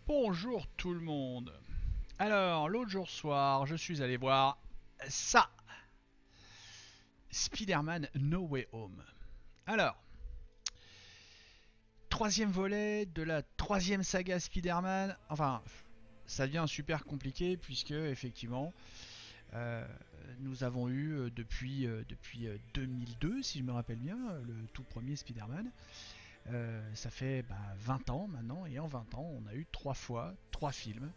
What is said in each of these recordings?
Bonjour tout le monde. Alors, l'autre jour soir, je suis allé voir ça. Spider-Man No Way Home. Alors, troisième volet de la troisième saga Spider-Man. Enfin, ça devient super compliqué puisque, effectivement, euh, nous avons eu depuis 2002, si je me rappelle bien, le tout premier Spider-Man. Ça fait 20 ans maintenant, et en 20 ans, on a eu trois fois, trois films,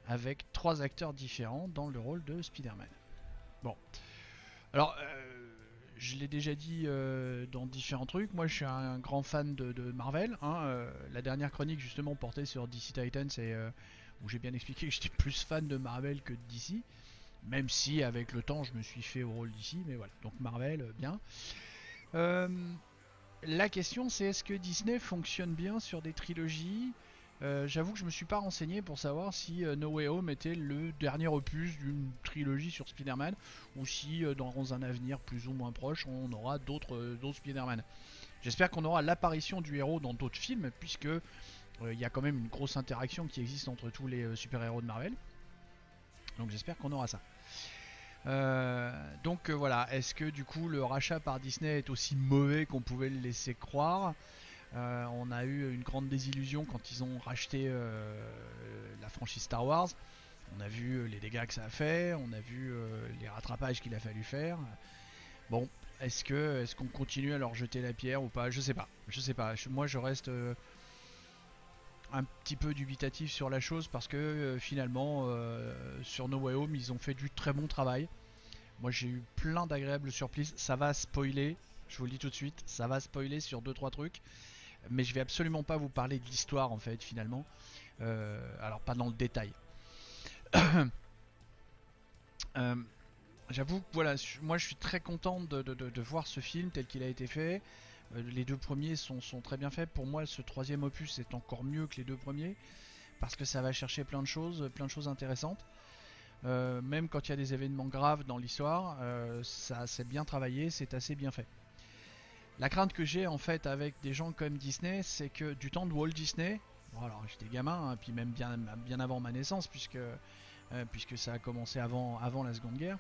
avec trois acteurs différents dans le rôle de Spider-Man. Bon, alors je l'ai déjà dit dans différents trucs, moi je suis un grand fan de Marvel. La dernière chronique justement portait sur DC Titans où j'ai bien expliqué que j'étais plus fan de Marvel que de DC, même si avec le temps je me suis fait au rôle d'ici, mais voilà, donc Marvel, bien. Euh, la question c'est est-ce que Disney fonctionne bien sur des trilogies. J'avoue que je me suis pas renseigné pour savoir si No Way Home était le dernier opus d'une trilogie sur Spider-Man ou si dans un avenir plus ou moins proche on aura d'autres Spider-Man. J'espère qu'on aura l'apparition du héros dans d'autres films puisque il y a quand même une grosse interaction qui existe entre tous les super-héros de Marvel. Donc j'espère qu'on aura ça. Voilà, est-ce que du coup le rachat par Disney est aussi mauvais qu'on pouvait le laisser croire. On a eu une grande désillusion quand ils ont racheté la franchise Star Wars. On a vu les dégâts que ça a fait, on a vu les rattrapages qu'il a fallu faire. Bon, est-ce qu'on continue à leur jeter la pierre ou pas? Je sais pas. Je sais pas. Moi, je reste un petit peu dubitatif sur la chose parce que finalement, sur No Way Home, ils ont fait du très bon travail. Moi, j'ai eu plein d'agréables surprises. Ça va spoiler. Je vous le dis tout de suite, ça va spoiler sur deux trois trucs. Mais je vais absolument pas vous parler de l'histoire en fait finalement. Alors pas dans le détail. Euh, J'avoue que voilà, moi je suis très content de voir ce film tel qu'il a été fait. Les deux premiers sont très bien faits. Pour moi, ce troisième opus est encore mieux que les deux premiers parce que ça va chercher plein de choses intéressantes. Même quand il y a des événements graves dans l'histoire, ça c'est bien travaillé, c'est assez bien fait. La crainte que j'ai en fait avec des gens comme Disney, c'est que du temps de Walt Disney, bon, alors j'étais gamin, hein, puis même bien avant ma naissance, puisque ça a commencé avant la Seconde Guerre.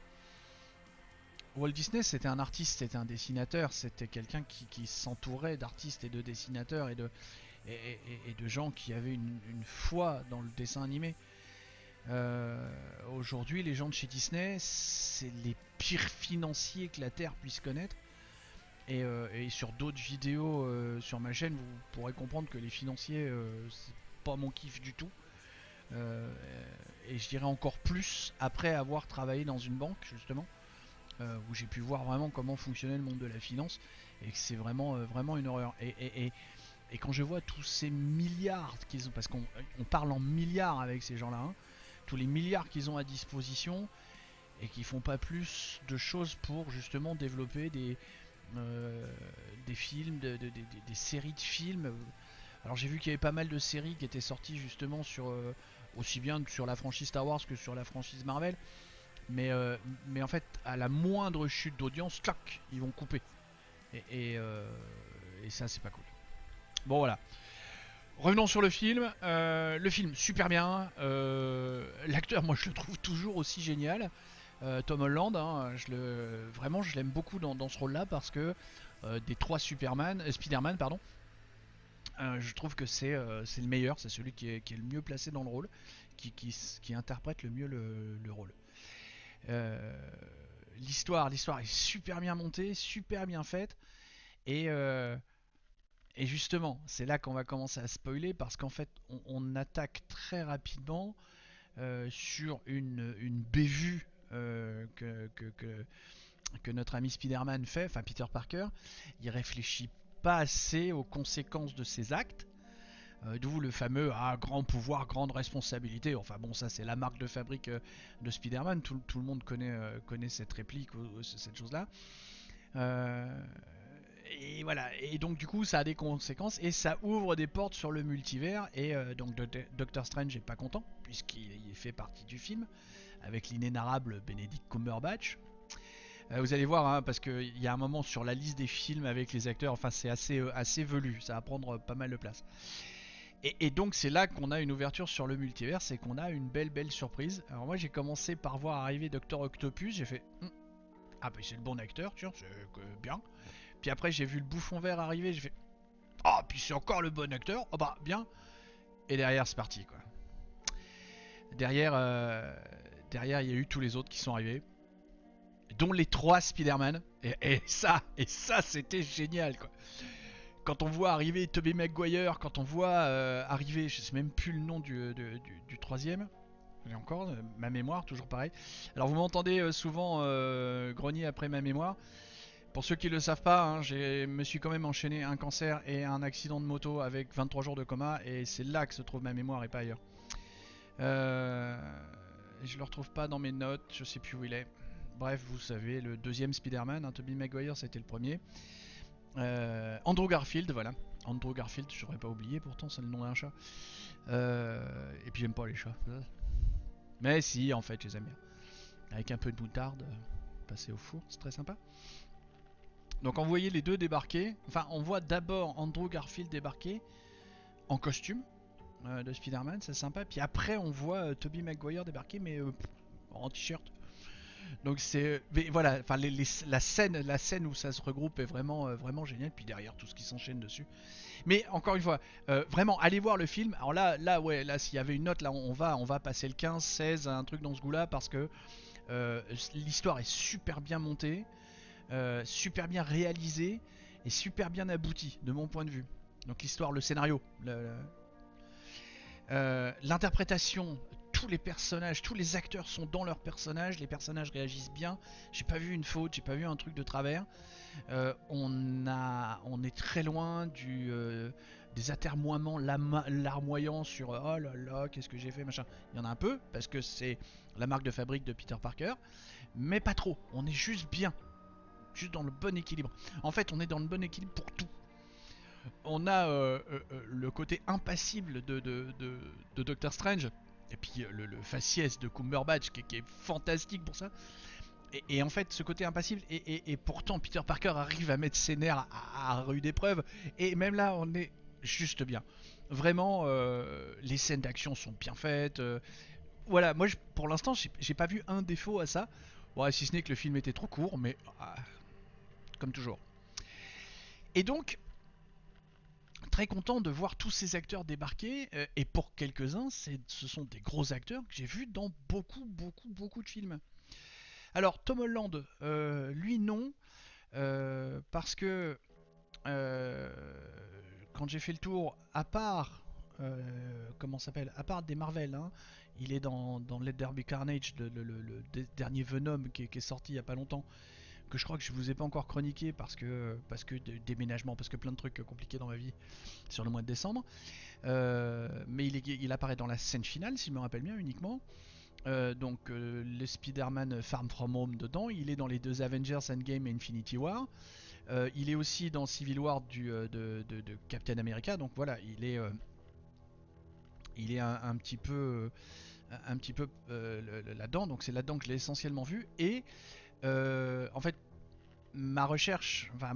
Walt Disney, c'était un artiste, c'était un dessinateur, c'était quelqu'un qui s'entourait d'artistes et de dessinateurs et de gens qui avaient une foi dans le dessin animé. Aujourd'hui, les gens de chez Disney, c'est les pires financiers que la Terre puisse connaître. Et sur d'autres vidéos sur ma chaîne, vous pourrez comprendre que les financiers, c'est pas mon kiff du tout. Euh, et je dirais encore plus après avoir travaillé dans une banque, justement, où j'ai pu voir vraiment comment fonctionnait le monde de la finance, et que c'est vraiment une horreur. Et quand je vois tous ces milliards qu'ils ont, parce qu'on parle en milliards avec ces gens-là, hein, tous les milliards qu'ils ont à disposition, et qui font pas plus de choses pour justement développer euh, des films, des séries de films. Alors j'ai vu qu'il y avait pas mal de séries qui étaient sorties justement sur aussi bien sur la franchise Star Wars que sur la franchise Marvel. Mais, euh, mais en fait, à la moindre chute d'audience, clac, ils vont couper. Et, et, euh, et ça, c'est pas cool. Bon, voilà. Revenons sur le film. Le film, super bien. L'acteur, moi, je le trouve toujours aussi génial. Tom Holland, hein, vraiment, je l'aime beaucoup dans ce rôle-là parce que des trois Spider-Man, pardon, je trouve que c'est le meilleur, c'est celui qui est le mieux placé dans le rôle, qui interprète le mieux le rôle. Euh, l'histoire est super bien montée, super bien faite, et, euh, et justement, c'est là qu'on va commencer à spoiler parce qu'en fait, on attaque très rapidement sur une bévue que notre ami Spider-Man fait, enfin Peter Parker. Il réfléchit pas assez aux conséquences de ses actes. D'où le fameux grand pouvoir, grande responsabilité. Enfin bon, ça c'est la marque de fabrique de Spider-Man. Tout le monde connaît cette réplique ou cette chose-là. Euh, et voilà. Et donc du coup, ça a des conséquences et ça ouvre des portes sur le multivers. Et donc Doctor Strange n'est pas content puisqu'il fait partie du film avec l'inénarrable Benedict Cumberbatch. Vous allez voir, hein, parce qu'il y a un moment sur la liste des films avec les acteurs, enfin c'est assez velu, ça va prendre pas mal de place. Et donc c'est là qu'on a une ouverture sur le multivers, c'est qu'on a une belle surprise. Alors moi j'ai commencé par voir arriver Docteur Octopus, j'ai fait ah bah c'est le bon acteur, tiens, c'est bien. Puis après j'ai vu le Bouffon Vert arriver, j'ai fait ah puis c'est encore le bon acteur, oh bah bien. Et derrière c'est parti quoi. Derrière derrière il y a eu tous les autres qui sont arrivés, dont les 3 Spider-Man. Et ça c'était génial quoi. Quand on voit arriver Tobey Maguire, quand on voit arriver, je sais même plus le nom du troisième, j'ai encore ma mémoire, toujours pareil. Alors vous m'entendez souvent grogner après ma mémoire. Pour ceux qui ne le savent pas, hein, je me suis quand même enchaîné un cancer et un accident de moto avec 23 jours de coma, et c'est là que se trouve ma mémoire et pas ailleurs. Je le retrouve pas dans mes notes, je sais plus où il est. Bref, vous savez, le deuxième Spider-Man, hein, Tobey Maguire c'était le premier. Andrew Garfield, voilà. Andrew Garfield, j'aurais pas oublié, pourtant c'est le nom d'un chat. Et puis j'aime pas les chats. Mais si, en fait, je les aime bien. Avec un peu de moutarde, passer au four, c'est très sympa. Donc on voyait les deux débarquer. Enfin, on voit d'abord Andrew Garfield débarquer en costume de Spider-Man, c'est sympa. Puis après, on voit Tobey Maguire débarquer, mais en t-shirt. Donc c'est, mais voilà, enfin la scène où ça se regroupe est vraiment géniale. Puis derrière tout ce qui s'enchaîne dessus. Mais encore une fois, vraiment, allez voir le film. Alors ouais, là, s'il y avait une note, là, on va passer le 15, 16, un truc dans ce goût-là, parce que l'histoire est super bien montée, super bien réalisée et super bien aboutie, de mon point de vue. Donc l'histoire, le scénario, l'interprétation, tous les personnages, tous les acteurs sont dans leurs personnages, les personnages réagissent bien. J'ai pas vu une faute, j'ai pas vu un truc de travers. On est très loin des atermoiements larmoyants sur oh là là, qu'est-ce que j'ai fait, machin. Il y en a un peu, parce que c'est la marque de fabrique de Peter Parker, mais pas trop. On est juste bien, juste dans le bon équilibre. En fait, on est dans le bon équilibre pour tout. On a le côté impassible de Doctor Strange, et puis le faciès de Cumberbatch qui est fantastique pour ça. Et en fait, ce côté impassible, et pourtant Peter Parker arrive à mettre ses nerfs à rude épreuve, et même là, on est juste bien. Vraiment, les scènes d'action sont bien faites. Voilà, moi pour l'instant, j'ai pas vu un défaut à ça. Bon, si ce n'est que le film était trop court, mais comme toujours. Et donc, très content de voir tous ces acteurs débarquer, et pour quelques-uns, ce sont des gros acteurs que j'ai vus dans beaucoup de films. Alors, Tom Holland, lui non, parce que quand j'ai fait le tour, à part comment s'appelle, à part des Marvel, hein, il est dans Let There Be Carnage, le dernier Venom qui est sorti il y a pas longtemps, que je crois que je vous ai pas encore chroniqué parce que déménagement, parce que plein de trucs compliqués dans ma vie sur le mois de décembre. Mais il apparaît dans la scène finale, si je me rappelle bien, uniquement. Donc le Spider-Man Farm From Home dedans, il est dans les deux Avengers Endgame et Infinity War. Il est aussi dans Civil War de Captain America, donc voilà, il est un petit peu, là-dedans, donc c'est là-dedans que je l'ai essentiellement vu. Et en fait, ma recherche, enfin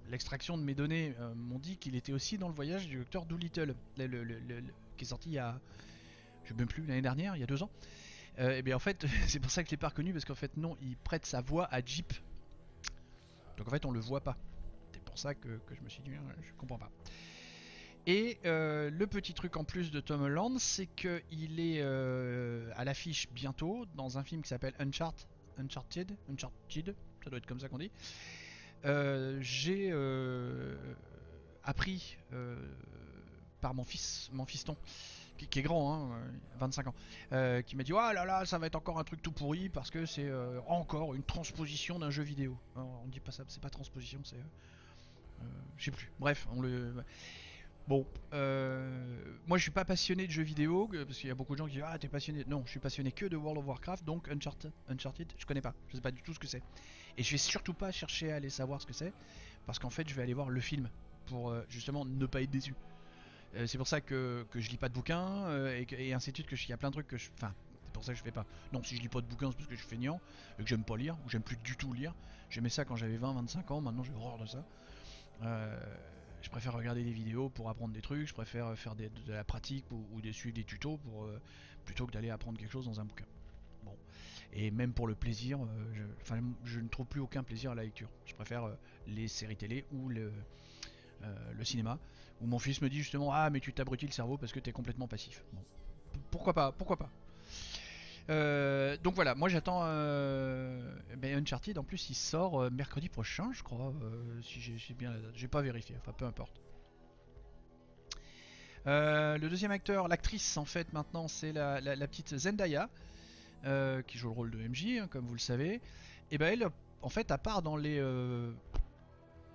l'extraction de mes données m'ont dit qu'il était aussi dans le voyage du docteur Doolittle, qui est sorti il y a, je sais même plus, l'année dernière, il y a 2 ans. Et bien en fait, c'est pour ça que je l'ai pas reconnu, parce qu'en fait non, il prête sa voix à Jeep. Donc en fait on le voit pas. C'est pour ça que je me suis dit, je comprends pas. Et le petit truc en plus de Tom Holland, c'est qu'il est à l'affiche bientôt dans un film qui s'appelle Uncharted, ça doit être comme ça qu'on dit. J'ai appris par mon fiston, qui est grand, hein, 25 ans, qui m'a dit oh là là, ça va être encore un truc tout pourri parce que c'est encore une transposition d'un jeu vidéo. Alors, on dit pas ça, c'est pas transposition, c'est je sais plus. Bref, bon, moi je suis pas passionné de jeux vidéo, parce qu'il y a beaucoup de gens qui disent ah t'es passionné. Non, je suis passionné que de World of Warcraft, donc Uncharted, je connais pas, je sais pas du tout ce que c'est. Et je vais surtout pas chercher à aller savoir ce que c'est, parce qu'en fait je vais aller voir le film pour justement ne pas être déçu. C'est pour ça que je lis pas de bouquins, et ainsi de suite, il y a plein de trucs que je. Enfin, c'est pour ça que je fais pas. Non, si je lis pas de bouquins, c'est parce que je suis feignant, et que j'aime pas lire, ou j'aime plus du tout lire. J'aimais ça quand j'avais 20-25 ans, maintenant j'ai horreur de ça. Euh, préfère regarder des vidéos pour apprendre des trucs, je préfère faire de la pratique ou suivre des tutos plutôt que d'aller apprendre quelque chose dans un bouquin. Bon. Et même pour le plaisir, je ne trouve plus aucun plaisir à la lecture. Je préfère les séries télé ou le cinéma, où mon fils me dit justement ah mais tu t'abrutis le cerveau parce que t'es complètement passif. Bon. Pourquoi pas, pourquoi pas. Donc voilà, moi j'attends Uncharted. En plus il sort mercredi prochain je crois, si j'ai bien la date, j'ai pas vérifié, enfin peu importe. Le deuxième acteur, l'actrice en fait maintenant c'est la petite Zendaya, qui joue le rôle de MJ, hein, comme vous le savez. Et ben elle, en fait, à part dans les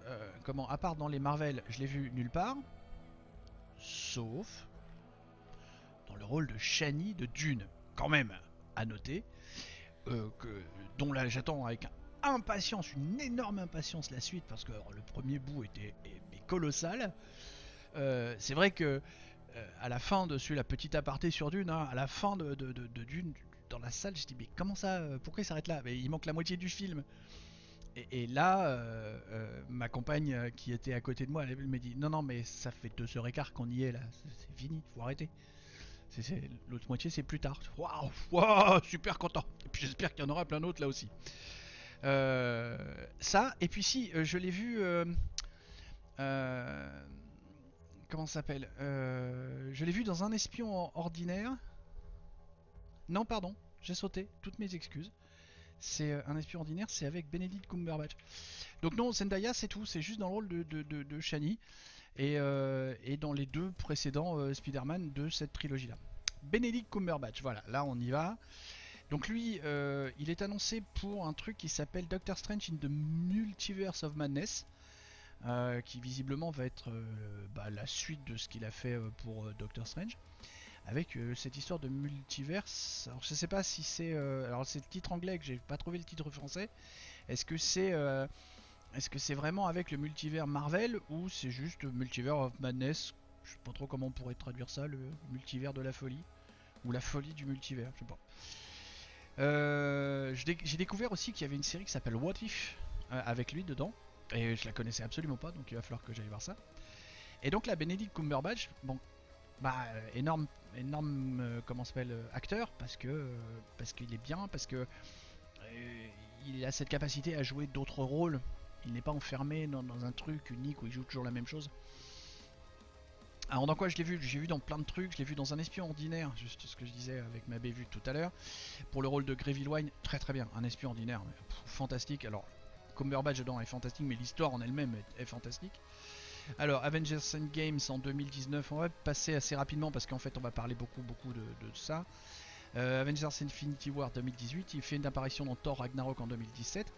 à part dans les Marvel, je l'ai vu nulle part, sauf dans le rôle de Shani de Dune, quand même à noter, dont là j'attends avec impatience, une énorme impatience la suite, parce que alors, le premier bout était colossal. C'est vrai que à la fin de la petite aparté sur Dune, hein, à la fin de Dune, dans la salle, je dis mais comment ça, pourquoi il s'arrête là? Mais il manque la moitié du film. Et là, ma compagne qui était à côté de moi, elle me dit non non mais ça fait 2h15 qu'on y est là, c'est fini, faut arrêter. L'autre moitié c'est plus tard. Waouh, wow, super content. Et puis j'espère qu'il y en aura plein d'autres là aussi. Ça, et puis si, je l'ai vu. Euh, comment ça s'appelle, je l'ai vu dans Un espion ordinaire. Non, pardon, j'ai sauté, toutes mes excuses. C'est Un espion ordinaire, c'est avec Benedict Cumberbatch. Donc non, Zendaya c'est tout, c'est juste dans le rôle de Shani et dans les deux précédents Spider-Man de cette trilogie-là. Benedict Cumberbatch, voilà, là on y va. Donc lui, il est annoncé pour un truc qui s'appelle Doctor Strange in the Multiverse of Madness, qui visiblement va être la suite de ce qu'il a fait pour Doctor Strange, avec cette histoire de multiverse. Alors je sais pas si c'est, alors c'est le titre anglais que j'ai pas trouvé le titre français. Est-ce que c'est vraiment avec le multivers Marvel ou c'est juste Multiverse of Madness? Je sais pas trop comment on pourrait traduire ça, le multivers de la folie ou la folie du multivers, je sais pas. J'ai découvert aussi qu'il y avait une série qui s'appelle What If avec lui dedans. Et je la connaissais absolument pas, donc il va falloir que j'aille voir ça. Et donc là, Benedict Cumberbatch, bon, énorme, comment s'appelle, acteur, parce qu'il est bien, parce que il a cette capacité à jouer d'autres rôles. Il n'est pas enfermé dans un truc unique où il joue toujours la même chose. Alors dans quoi je l'ai vu? J'ai vu dans plein de trucs, je l'ai vu dans Un espion ordinaire, juste ce que je disais avec ma bévue tout à l'heure. Pour le rôle de Greville Wine, très très bien, Un espion ordinaire, fantastique. Alors Cumberbatch dedans est fantastique, mais l'histoire en elle-même est fantastique. Alors Avengers Endgame en 2019, on va passer assez rapidement parce qu'en fait on va parler beaucoup de ça. Avengers Infinity War 2018, il fait une apparition dans Thor Ragnarok en 2017.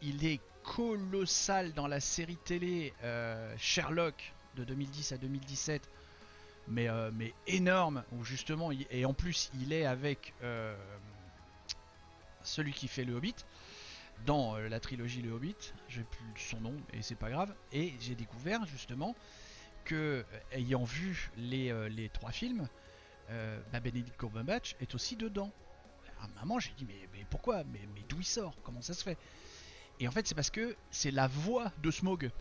Il est colossal dans la série télé Sherlock de 2010 à 2017, mais énorme, où justement, et en plus il est avec celui qui fait le Hobbit, dans la trilogie Le Hobbit, j'ai plus son nom et c'est pas grave, et j'ai découvert justement que, ayant vu les 3 films, Benedict Cumberbatch est aussi dedans. À un moment j'ai dit mais pourquoi, mais d'où il sort, comment ça se fait? Et en fait c'est parce que c'est la voix de Smaug.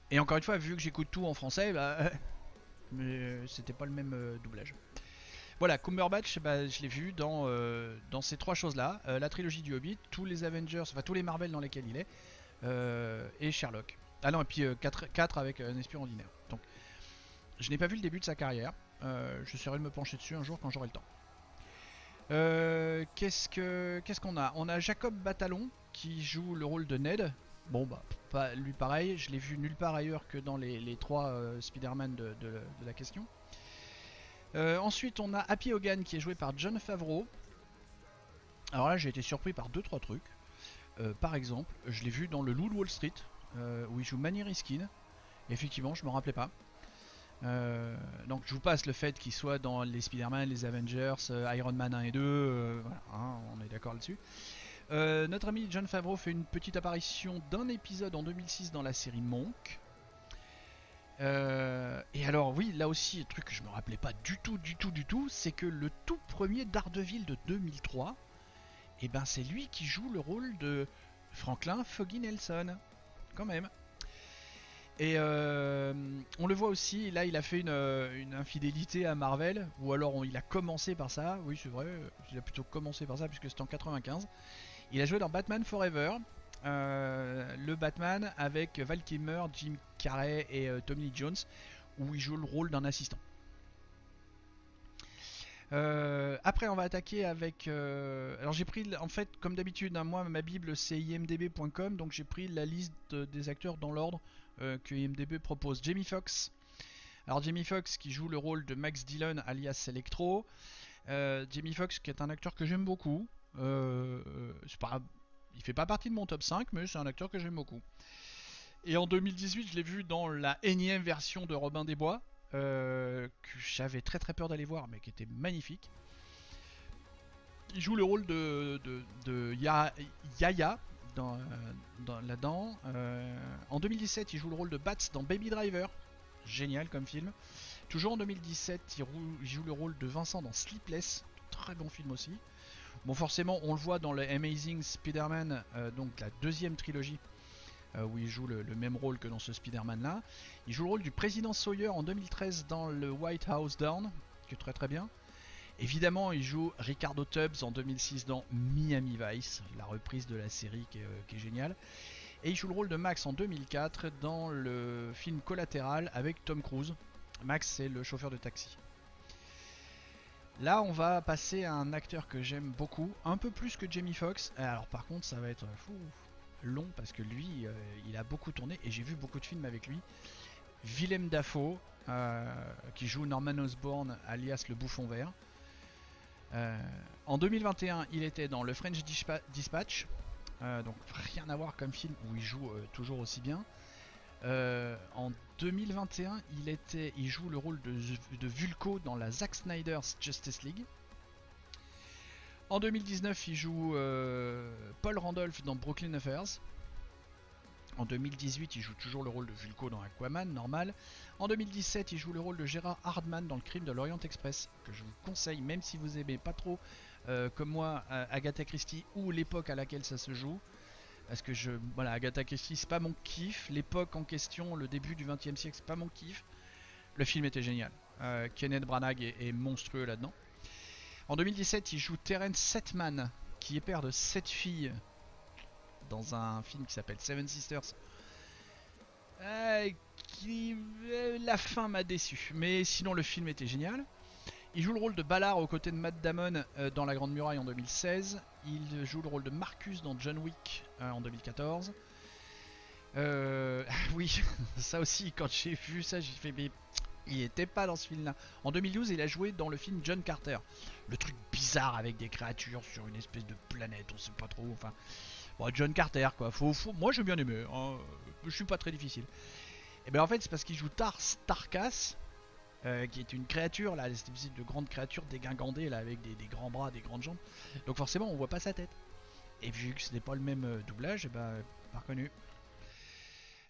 Et encore une fois, vu que j'écoute tout en français, mais c'était pas le même doublage. Voilà, Cumberbatch, je l'ai vu dans ces 3 choses-là, la trilogie du Hobbit, tous les Avengers, enfin tous les Marvel dans lesquels il est, et Sherlock. Ah non, et puis 4 avec Un espion ordinaire. Donc, je n'ai pas vu le début de sa carrière, j'essaierai de me pencher dessus un jour quand j'aurai le temps. Qu'est-ce qu'on a? On a Jacob Batalon qui joue le rôle de Ned. Bon pas lui pareil, je l'ai vu nulle part ailleurs que dans les 3 Spider-Man de la question. Ensuite on a Happy Hogan qui est joué par Jon Favreau. Alors là j'ai été surpris par 2-3 trucs. Par exemple, je l'ai vu dans Le Loup de Wall Street, où il joue Manny Riskin. Effectivement, je me rappelais pas. Donc je vous passe le fait qu'il soit dans les Spider-Man, les Avengers, Iron Man 1 et 2, voilà, hein, on est d'accord là-dessus. Notre ami Jon Favreau fait une petite apparition d'un épisode en 2006 dans la série Monk. Et alors oui, là aussi, un truc que je me rappelais pas du tout, c'est que le tout premier Daredevil de 2003, et ben c'est lui qui joue le rôle de Franklin Foggy Nelson, quand même. Et on le voit aussi, là il a fait une infidélité à Marvel, ou alors il a commencé par ça, oui c'est vrai, il a plutôt commencé par ça puisque c'était en 95. Il a joué dans Batman Forever, le Batman avec Val Kilmer, Jim Carrey et Tommy Lee Jones, où il joue le rôle d'un assistant. Après on va attaquer avec... alors j'ai pris, en fait comme d'habitude, hein, moi ma bible c'est imdb.com, donc j'ai pris la liste des acteurs dans l'ordre que IMDb propose. Jamie Foxx. Alors Jamie Foxx qui joue le rôle de Max Dillon alias Electro. Jamie Foxx qui est un acteur que j'aime beaucoup. Pas, il fait pas partie de mon top 5 mais c'est un acteur que j'aime beaucoup. Et en 2018 je l'ai vu dans la énième version de Robin des Bois. Que j'avais très très peur d'aller voir mais qui était magnifique. Il joue le rôle de Yaya là-dedans. En 2017 il joue le rôle de Bats dans Baby Driver, génial comme film. Toujours en 2017 il joue le rôle de Vincent dans Sleepless, très bon film aussi. Bon forcément on le voit dans le Amazing Spider-Man, donc la deuxième trilogie, où il joue le même rôle que dans ce Spider-Man là. Il joue le rôle du président Sawyer en 2013 dans le White House Down, qui est très très bien. Évidemment il joue Ricardo Tubbs en 2006 dans Miami Vice, la reprise de la série qui est géniale. Et il joue le rôle de Max en 2004 dans le film Collatéral avec Tom Cruise. Max c'est le chauffeur de taxi. Là on va passer à un acteur que j'aime beaucoup, un peu plus que Jamie Foxx. Alors par contre ça va être long parce que lui il a beaucoup tourné et j'ai vu beaucoup de films avec lui. Willem Dafoe, qui joue Norman Osborn alias le bouffon vert. En 2021 il était dans le French Dispatch, donc rien à voir comme film où il joue toujours aussi bien. En 2021 il joue le rôle de Vulko dans la Zack Snyder's Justice League. En 2019 il joue Paul Randolph dans Brooklyn Affairs. En 2018 il joue toujours le rôle de Vulko dans Aquaman, normal. En 2017 il joue le rôle de Gérard Hardman dans Le Crime de l'Orient Express, que je vous conseille même si vous aimez pas trop comme moi Agatha Christie ou l'époque à laquelle ça se joue. Parce que voilà, Agatha Christie c'est pas mon kiff, l'époque en question, le début du 20 e siècle c'est pas mon kiff. Le film était génial, Kenneth Branagh est monstrueux là-dedans. En 2017 il joue Terence Setman, qui est père de 7 filles, dans un film qui s'appelle Seven Sisters. La fin m'a déçu, mais sinon le film était génial. Il joue le rôle de Ballard aux côtés de Matt Damon dans La Grande Muraille en 2016. Il joue le rôle de Marcus dans John Wick en 2014. Oui, ça aussi, quand j'ai vu ça, j'ai fait mais il était pas dans ce film là. En 2012 il a joué dans le film John Carter, le truc bizarre avec des créatures sur une espèce de planète, on sait pas trop, enfin bon, John Carter quoi, moi j'ai bien aimé, hein. Je suis pas très difficile. Et ben en fait c'est parce qu'il joue Tarkas, qui est une créature là, cette espèce de grande créature dégingandée là, avec des grands bras, des grandes jambes, donc forcément on voit pas sa tête. Et vu que ce n'est pas le même doublage, et ben pas reconnu.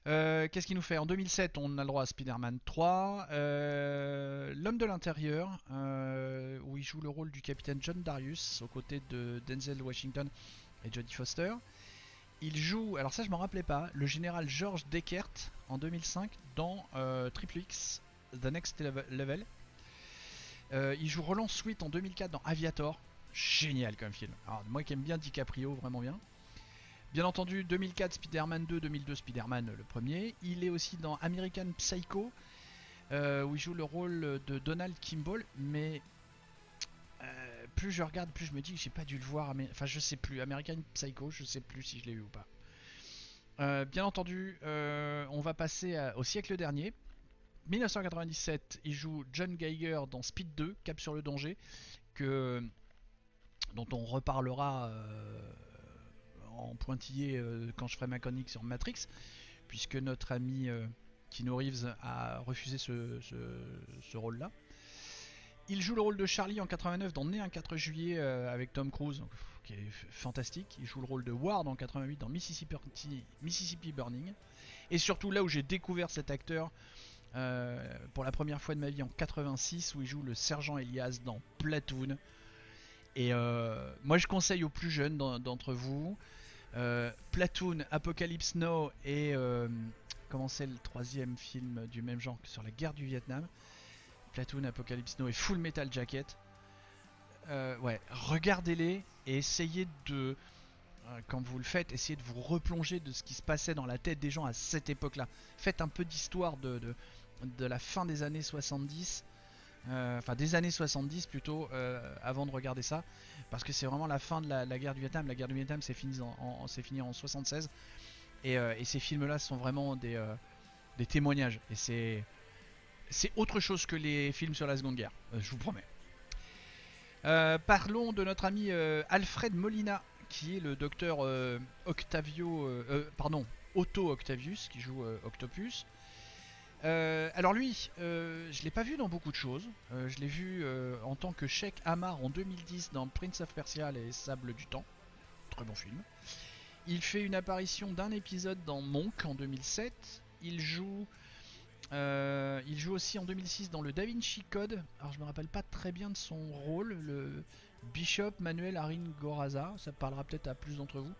Qu'est-ce qu'il nous fait? En 2007, on a le droit à Spider-Man 3, L'homme de l'intérieur, où il joue le rôle du capitaine John Darius aux côtés de Denzel Washington et Jodie Foster. Il joue, alors ça je m'en rappelais pas, le général George Deckert en 2005 dans Triple X, The Next Level. Il joue Roland Sweet en 2004 dans Aviator, génial comme film. Alors moi qui aime bien DiCaprio, vraiment bien. Bien entendu, 2004 Spider-Man 2, 2002 Spider-Man le premier. Il est aussi dans American Psycho, où il joue le rôle de Donald Kimball. Mais plus je regarde, plus je me dis que j'ai pas dû le voir. Enfin, je sais plus. American Psycho, je sais plus si je l'ai vu ou pas. Bien entendu, on va passer au siècle dernier. 1997, il joue John Geiger dans Speed 2, Cap sur le danger, dont on reparlera en pointillé quand je ferai ma chronique sur Matrix, puisque notre ami Keanu Reeves a refusé ce rôle-là. Il joue le rôle de Charlie en 89 dans Né un 4 juillet avec Tom Cruise, qui est fantastique. Il joue le rôle de Ward en 88 dans Mississippi Burning. Et surtout là où j'ai découvert cet acteur pour la première fois de ma vie en 86, où il joue le sergent Elias dans Platoon. Et moi je conseille aux plus jeunes d'entre vous Platoon, Apocalypse Now et comment c'est le troisième film du même genre que sur la guerre du Vietnam. Platoon, Apocalypse Now et Full Metal Jacket. Ouais, regardez-les et essayez de, quand vous le faites, essayez de vous replonger de ce qui se passait dans la tête des gens à cette époque-là. Faites un peu d'histoire de la fin des années 70, enfin des années 70 plutôt, avant de regarder ça, parce que c'est vraiment la fin de la guerre du Vietnam. La guerre du Vietnam s'est finie en 76, et ces films-là sont vraiment des témoignages, et c'est autre chose que les films sur la Seconde Guerre, je vous promets. Parlons de notre ami Alfred Molina, qui est le docteur Otto Octavius, qui joue Octopus. Alors lui, je l'ai pas vu dans beaucoup de choses. Je l'ai vu en tant que Sheikh Amar en 2010 dans Prince of Persia et Sables du Temps. Très bon film. Il fait une apparition d'un épisode dans Monk en 2007. Il joue aussi en 2006 dans le Da Vinci Code. Alors je me rappelle pas très bien de son rôle, le Bishop Manuel Aringoraza. Ça parlera peut-être à plus d'entre vous.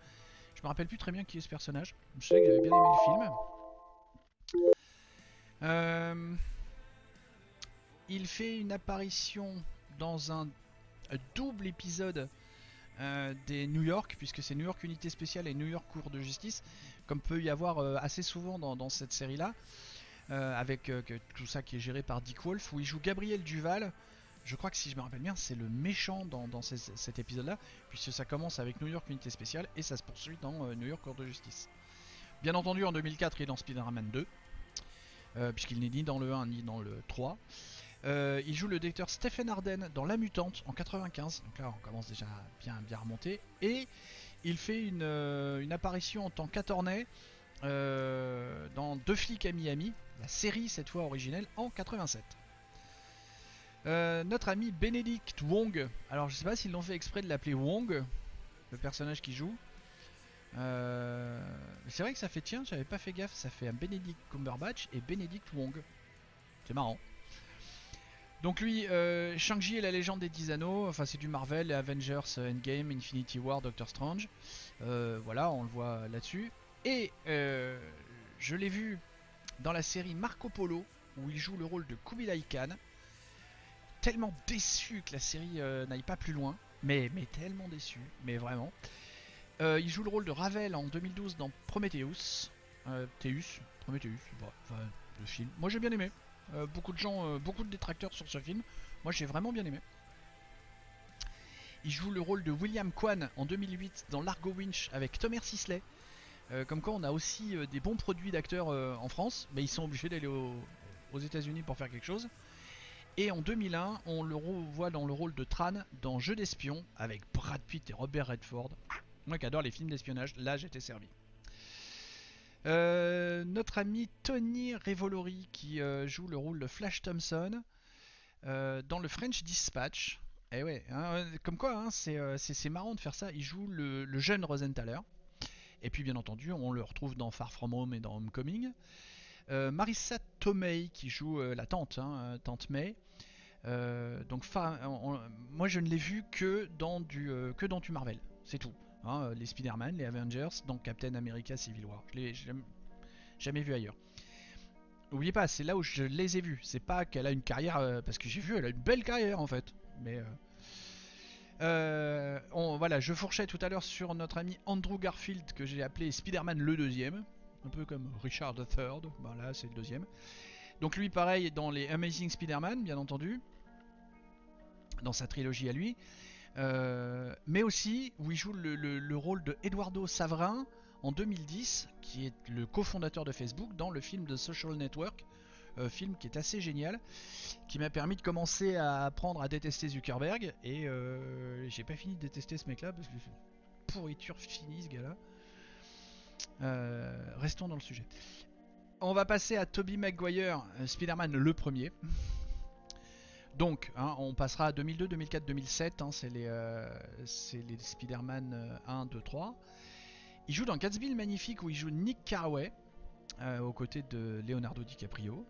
Je me rappelle plus très bien qui est ce personnage. Je sais que j'avais bien aimé le film. Il fait une apparition dans un double épisode des New York, puisque c'est New York Unité Spéciale et New York Cour de Justice, comme peut y avoir assez souvent dans cette série-là. Avec tout ça qui est géré par Dick Wolf, où il joue Gabriel Duval. Je crois que si je me rappelle bien, c'est le méchant dans cet épisode-là, puisque ça commence avec New York Unité Spéciale et ça se poursuit dans New York Cour de Justice. Bien entendu, en 2004, il est dans Spider-Man 2, puisqu'il n'est ni dans le 1 ni dans le 3. Il joue le docteur Stephen Arden dans La Mutante en 95, donc là on commence déjà bien remonter. Et il fait une apparition en tant qu'Attorney dans Deux flics à Miami, la série cette fois originelle, en 87. Notre ami Benedict Wong, alors je sais pas s'ils l'ont fait exprès de l'appeler Wong, le personnage qui joue. C'est vrai que ça fait, tiens, j'avais pas fait gaffe, ça fait un Benedict Cumberbatch et Benedict Wong. C'est marrant. Donc lui, Shang-Chi et la légende des 10 anneaux, enfin c'est du Marvel, Avengers, Endgame, Infinity War, Doctor Strange. Voilà, on le voit là-dessus. Et je l'ai vu dans la série Marco Polo, où il joue le rôle de Kubilai Khan. Tellement déçu que la série n'aille pas plus loin, mais tellement déçu, mais vraiment. Il joue le rôle de Ravel en 2012 dans Prometheus. Prometheus, enfin, le film. Moi j'ai bien aimé. Beaucoup de gens, beaucoup de détracteurs sur ce film. Moi j'ai vraiment bien aimé. Il joue le rôle de William Kwan en 2008 dans Largo Winch avec Thomas Sisley. Comme quoi on a aussi des bons produits d'acteurs en France, mais ils sont obligés d'aller aux États-Unis pour faire quelque chose. Et en 2001, on le revoit dans le rôle de Tran dans Jeu d'espion avec Brad Pitt et Robert Redford. Moi qui adore les films d'espionnage, là j'étais servi. Notre ami Tony Revolori qui joue le rôle de Flash Thompson dans le French Dispatch. Et ouais, hein, comme quoi, hein, c'est marrant de faire ça. Il joue le jeune Rosenthaler. Et puis bien entendu, on le retrouve dans Far From Home et dans Homecoming. Marissa Tomei qui joue la tante, hein, tante May. Donc moi je ne l'ai vu que dans du Marvel, c'est tout. Hein, les Spider-Man, les Avengers, donc Captain America Civil War. Je l'ai jamais vu ailleurs. N'oubliez pas, c'est là où je les ai vus. C'est pas qu'elle a une carrière, parce que j'ai vu, elle a une belle carrière en fait. Mais voilà, je fourchais tout à l'heure sur notre ami Andrew Garfield que j'ai appelé Spider-Man le deuxième, un peu comme Richard III. Ben là, c'est le deuxième. Donc lui, pareil, dans les Amazing Spider-Man, bien entendu, dans sa trilogie à lui. Mais aussi où il joue le rôle de Eduardo Saverin en 2010, qui est le cofondateur de Facebook, dans le film de Social Network, film qui est assez génial, qui m'a permis de commencer à apprendre à détester Zuckerberg, et j'ai pas fini de détester ce mec là, parce que c'est pourriture finie ce gars là. Restons dans le sujet. On va passer à Tobey Maguire, Spider-Man le premier. Donc, hein, on passera à 2002, 2004, 2007, hein, c'est les Spider-Man 1, 2, 3. Il joue dans Gatsby le Magnifique où il joue Nick Carraway, aux côtés de Leonardo DiCaprio.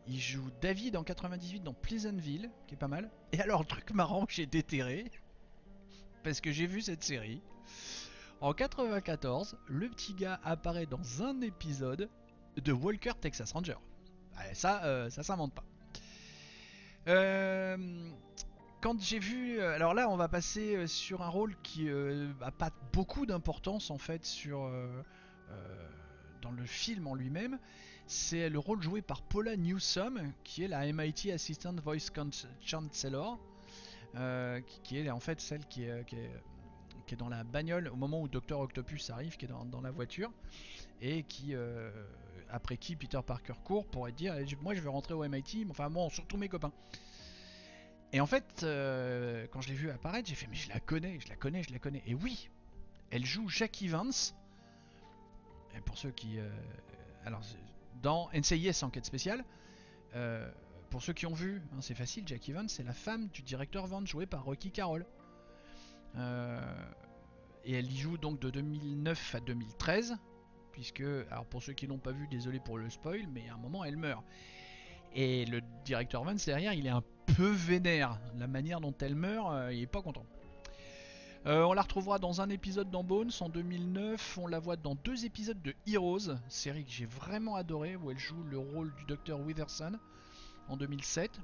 Il joue David en 98 dans Pleasantville, qui est pas mal. Et alors, le truc marrant que j'ai déterré, parce que j'ai vu cette série, en 94, le petit gars apparaît dans un épisode de Walker Texas Ranger. Ça s'invente pas. Euh, Quand j'ai vu, alors là, on va passer sur un rôle qui a pas beaucoup d'importance en fait euh, dans le film en lui-même. C'est le rôle joué par Paula Newsome, qui est la MIT Assistant Voice Chancellor, qui est en fait celle qui est dans la bagnole au moment où Dr Octopus arrive, qui est dans la voiture, et qui, après qui Peter Parker court pour dire moi je veux rentrer au MIT, enfin bon, surtout mes copains. Et en fait, quand je l'ai vu apparaître, j'ai fait mais je la connais, je la connais, je la connais. Et oui, elle joue Jackie Vance. Et pour ceux qui, alors dans NCIS Enquête spéciale, euh, pour ceux qui ont vu, hein, c'est facile, Jackie Vance, c'est la femme du directeur Vance joué par Rocky Carroll. Euh, et elle y joue donc de 2009 à 2013, puisque, alors pour ceux qui l'ont pas vu, désolé pour le spoil, mais à un moment elle meurt. Et le directeur Vance derrière, il est un peu vénère. La manière dont elle meurt, il est pas content. On la retrouvera dans un épisode dans Bones en 2009. On la voit dans 2 épisodes de Heroes, série que j'ai vraiment adorée, où elle joue le rôle du docteur Witherspoon en 2007.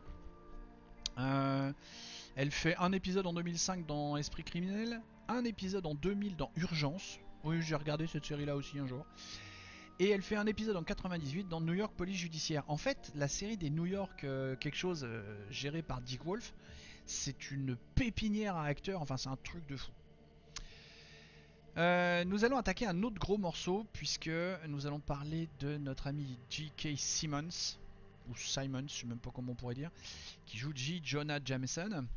Elle fait un épisode en 2005 dans Esprit criminel, un épisode en 2000 dans Urgence. Oui, j'ai regardé cette série là aussi un jour. Et elle fait un épisode en 98 dans New York Police Judiciaire. En fait, la série des New York quelque chose gérée par Dick Wolf, c'est une pépinière à acteurs, enfin c'est un truc de fou. Nous allons attaquer un autre gros morceau puisque nous allons parler de notre ami J.K. Simmons, ou Simons, je sais même pas comment on pourrait dire, qui joue J. Jonah Jameson,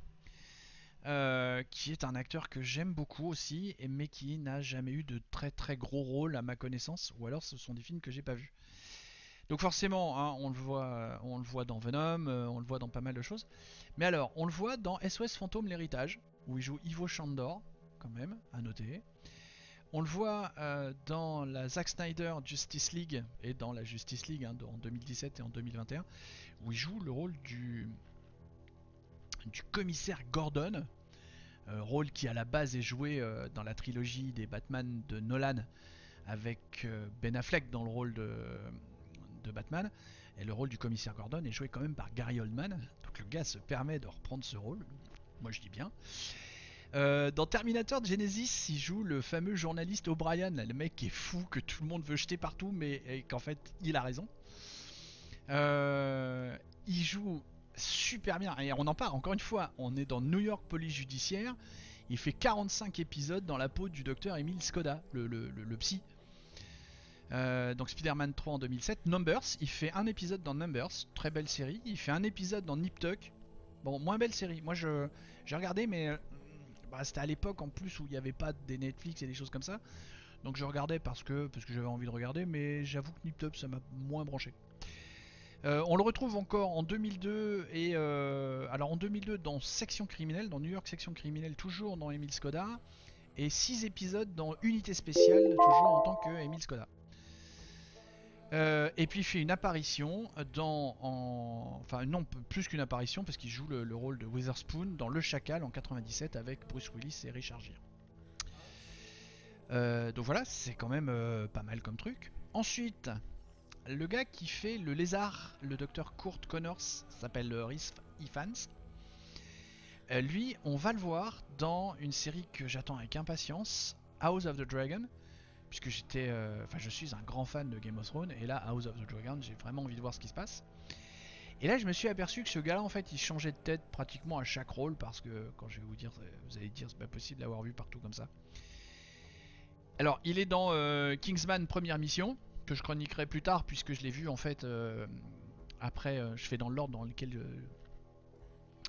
qui est un acteur que j'aime beaucoup aussi, mais qui n'a jamais eu de très très gros rôle à ma connaissance, ou alors ce sont des films que j'ai pas vus. Donc forcément, hein, on le voit dans Venom, on le voit dans pas mal de choses. Mais alors, on le voit dans SOS Fantôme l'héritage, où il joue Ivo Chandor, quand même, à noter. On le voit dans la Zack Snyder Justice League et dans la Justice League hein, en 2017 et en 2021, où il joue le rôle du commissaire Gordon, rôle qui à la base est joué dans la trilogie des Batman de Nolan avec Ben Affleck dans le rôle de Batman. Et le rôle du commissaire Gordon est joué quand même par Gary Oldman. Donc le gars se permet de reprendre ce rôle. Moi je dis bien. Dans Terminator Genesis, il joue le fameux journaliste O'Brien, le mec qui est fou, que tout le monde veut jeter partout, mais qu'en fait il a raison. Il joue super bien, et on en parle encore une fois, on est dans New York Police Judiciaire, il fait 45 épisodes dans la peau du docteur Emile Skoda, le psy. Donc Spider-Man 3 en 2007, Numbers, il fait un épisode dans Numbers, très belle série, il fait un épisode dans Nip Tuck, bon moins belle série, moi j'ai regardé mais c'était à l'époque en plus où il n'y avait pas des Netflix et des choses comme ça, donc je regardais parce que j'avais envie de regarder, mais j'avoue que Nip Tuck ça m'a moins branché. On le retrouve encore en 2002 et alors en 2002 dans Section criminelle, dans New York Section criminelle, toujours dans Emile Skoda, et 6 épisodes dans Unité spéciale, toujours en tant que Emile Skoda. Et puis il fait une apparition enfin non, plus qu'une apparition parce qu'il joue le rôle de Witherspoon dans Le Chacal en 97 avec Bruce Willis et Richard Gere. Donc voilà, c'est quand même pas mal comme truc. Ensuite, le gars qui fait le lézard, le docteur Kurt Connors, s'appelle Rhys Ifans. Lui, on va le voir dans une série que j'attends avec impatience, House of the Dragon, puisque je suis un grand fan de Game of Thrones, et là, House of the Dragon, j'ai vraiment envie de voir ce qui se passe. Et là, je me suis aperçu que ce gars-là, en fait, il changeait de tête pratiquement à chaque rôle, parce que quand je vais vous dire, vous allez dire, c'est pas possible d'avoir vu partout comme ça. Alors, il est dans Kingsman Première Mission, que je chroniquerai plus tard, puisque je l'ai vu en fait après, je fais dans l'ordre dans lequel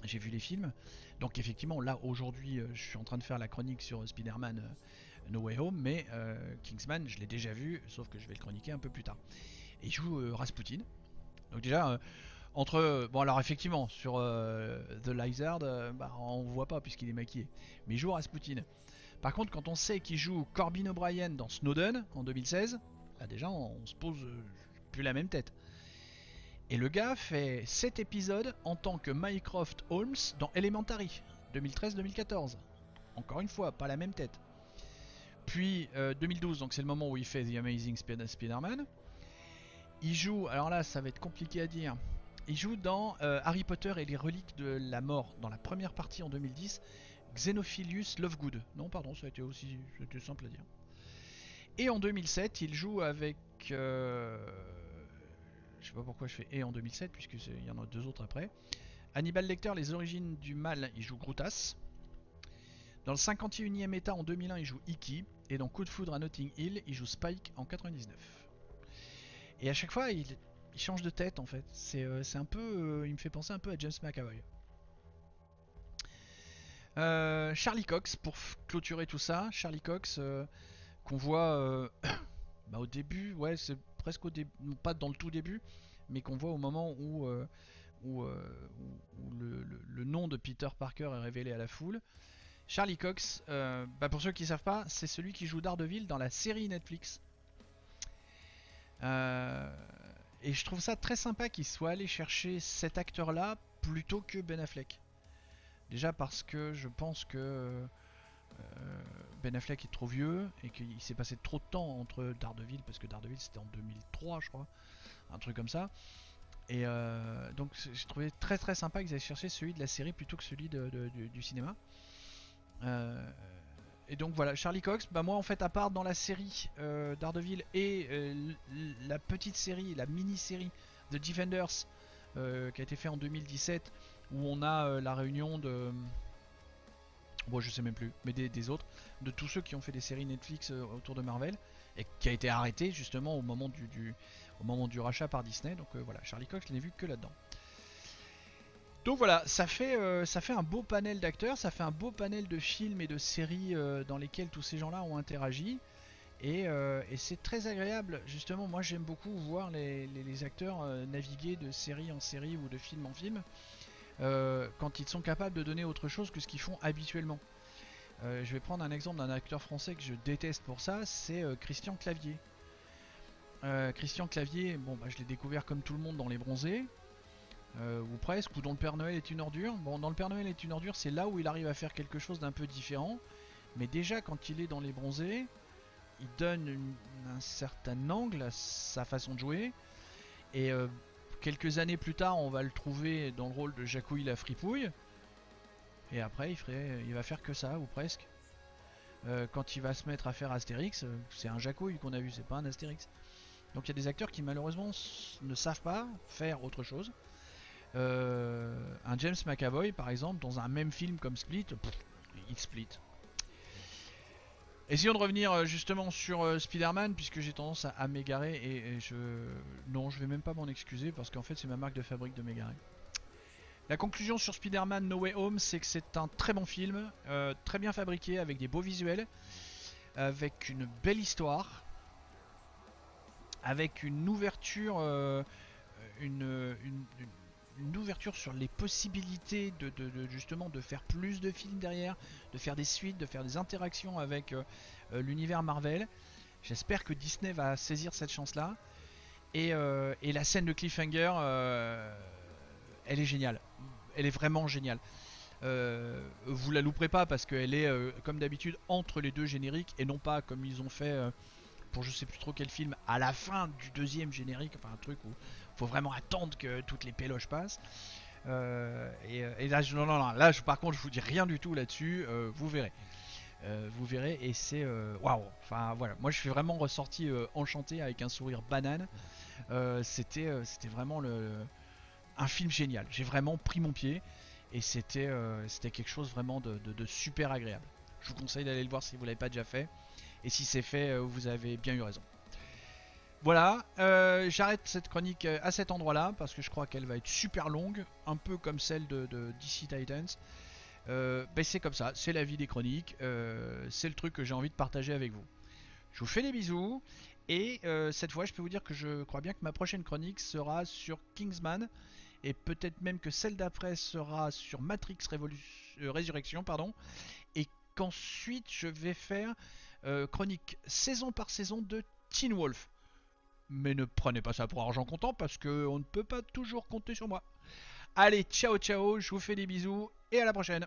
j'ai vu les films. Donc effectivement, là aujourd'hui, je suis en train de faire la chronique sur Spider-Man No Way Home, mais Kingsman, je l'ai déjà vu, sauf que je vais le chroniquer un peu plus tard. Et il joue Rasputin. Donc déjà, bon alors effectivement, sur The Lizard, on voit pas puisqu'il est maquillé. Mais il joue Rasputin. Par contre, quand on sait qu'il joue Corbin O'Brien dans Snowden en 2016, là déjà on se pose plus la même tête. Et le gars fait 7 épisodes en tant que Mycroft Holmes dans Elementary 2013-2014. Encore une fois, pas la même tête. Puis 2012, donc c'est le moment où il fait The Amazing Spider-Man. Il joue, alors là ça va être compliqué à dire, il joue dans Harry Potter et les reliques de la mort, dans la première partie en 2010, Xenophilius Lovegood. Non pardon, ça a été aussi c'était simple à dire. Et en 2007 il joue avec... je sais pas pourquoi je fais et en 2007 puisqu'il y en a deux autres après. Hannibal Lecter, les origines du mal, il joue Grutas. Dans le 51e état en 2001 il joue Iki. Et dans Coup de foudre à Notting Hill il joue Spike en 99. Et à chaque fois il change de tête en fait. C'est un peu... il me fait penser un peu à James McAvoy. Charlie Cox, pour clôturer tout ça. Charlie Cox, qu'on voit bah, au début, ouais, c'est presque au début, pas dans le tout début, mais qu'on voit au moment où le nom de Peter Parker est révélé à la foule. Charlie Cox, bah pour ceux qui ne savent pas, c'est celui qui joue Daredevil dans la série Netflix. Et je trouve ça très sympa qu'il soit allé chercher cet acteur-là plutôt que Ben Affleck. Déjà parce que je pense que Ben Affleck est trop vieux et qu'il s'est passé trop de temps entre Daredevil, parce que Daredevil c'était en 2003 je crois, un truc comme ça. Et donc j'ai trouvé très très sympa qu'ils aient cherché celui de la série plutôt que celui du cinéma. Et donc voilà, Charlie Cox, bah moi en fait à part dans la série Daredevil et la petite série, la mini-série The Defenders qui a été fait en 2017 où on a la réunion de... Bon je sais même plus, mais des autres, de tous ceux qui ont fait des séries Netflix autour de Marvel et qui a été arrêté justement au moment du rachat par Disney. Donc voilà, Charlie Cox je l'ai vu que là-dedans. Donc voilà, ça fait un beau panel d'acteurs, ça fait un beau panel de films et de séries dans lesquels tous ces gens-là ont interagi. Et c'est très agréable, justement, moi j'aime beaucoup voir les acteurs naviguer de série en série ou de film en film, quand ils sont capables de donner autre chose que ce qu'ils font habituellement. Je vais prendre un exemple d'un acteur français que je déteste pour ça, c'est Christian Clavier. Christian Clavier, bon bah je l'ai découvert comme tout le monde dans Les Bronzés. Ou presque, ou dans Le Père Noël est une ordure. Bon, dans Le Père Noël est une ordure, c'est là où il arrive à faire quelque chose d'un peu différent. Mais déjà, quand il est dans Les Bronzés, il donne un certain angle à sa façon de jouer. Et quelques années plus tard, on va le trouver dans le rôle de Jacouille la fripouille. Et après, il va faire que ça, ou presque. Quand il va se mettre à faire Astérix, c'est un Jacouille qu'on a vu, c'est pas un Astérix. Donc il y a des acteurs qui malheureusement ne savent pas faire autre chose. Un James McAvoy par exemple dans un même film comme Split, il split. Essayons de revenir justement sur Spider-Man puisque j'ai tendance à m'égarer et non je vais même pas m'en excuser parce qu'en fait c'est ma marque de fabrique de m'égarer. La conclusion sur Spider-Man No Way Home c'est que c'est un très bon film, très bien fabriqué avec des beaux visuels, avec une belle histoire, avec une ouverture une ouverture sur les possibilités justement de faire plus de films derrière, de faire des suites, de faire des interactions avec l'univers Marvel. J'espère que Disney va saisir cette chance-là. Et la scène de cliffhanger, elle est géniale. Elle est vraiment géniale. Vous la louperez pas parce qu'elle est comme d'habitude entre les deux génériques et non pas comme ils ont fait pour je sais plus trop quel film à la fin du deuxième générique, enfin un truc où faut vraiment attendre que toutes les péloches passent. Et là, non, là, par contre, je vous dis rien du tout là-dessus. Vous verrez. Vous verrez, et c'est waouh. Enfin voilà, moi je suis vraiment ressorti enchanté avec un sourire banane. C'était vraiment un film génial. J'ai vraiment pris mon pied et c'était quelque chose vraiment de super agréable. Je vous conseille d'aller le voir si vous l'avez pas déjà fait. Et si c'est fait, vous avez bien eu raison. Voilà, j'arrête cette chronique à cet endroit-là parce que je crois qu'elle va être super longue, un peu comme celle de DC Titans. Ben c'est comme ça, c'est la vie des chroniques, c'est le truc que j'ai envie de partager avec vous. Je vous fais des bisous et cette fois je peux vous dire que je crois bien que ma prochaine chronique sera sur Kingsman et peut-être même que celle d'après sera sur Matrix Résurrection, pardon, et qu'ensuite je vais faire chronique saison par saison de Teen Wolf. Mais ne prenez pas ça pour argent comptant parce qu'on ne peut pas toujours compter sur moi. Allez, ciao ciao, je vous fais des bisous et à la prochaine.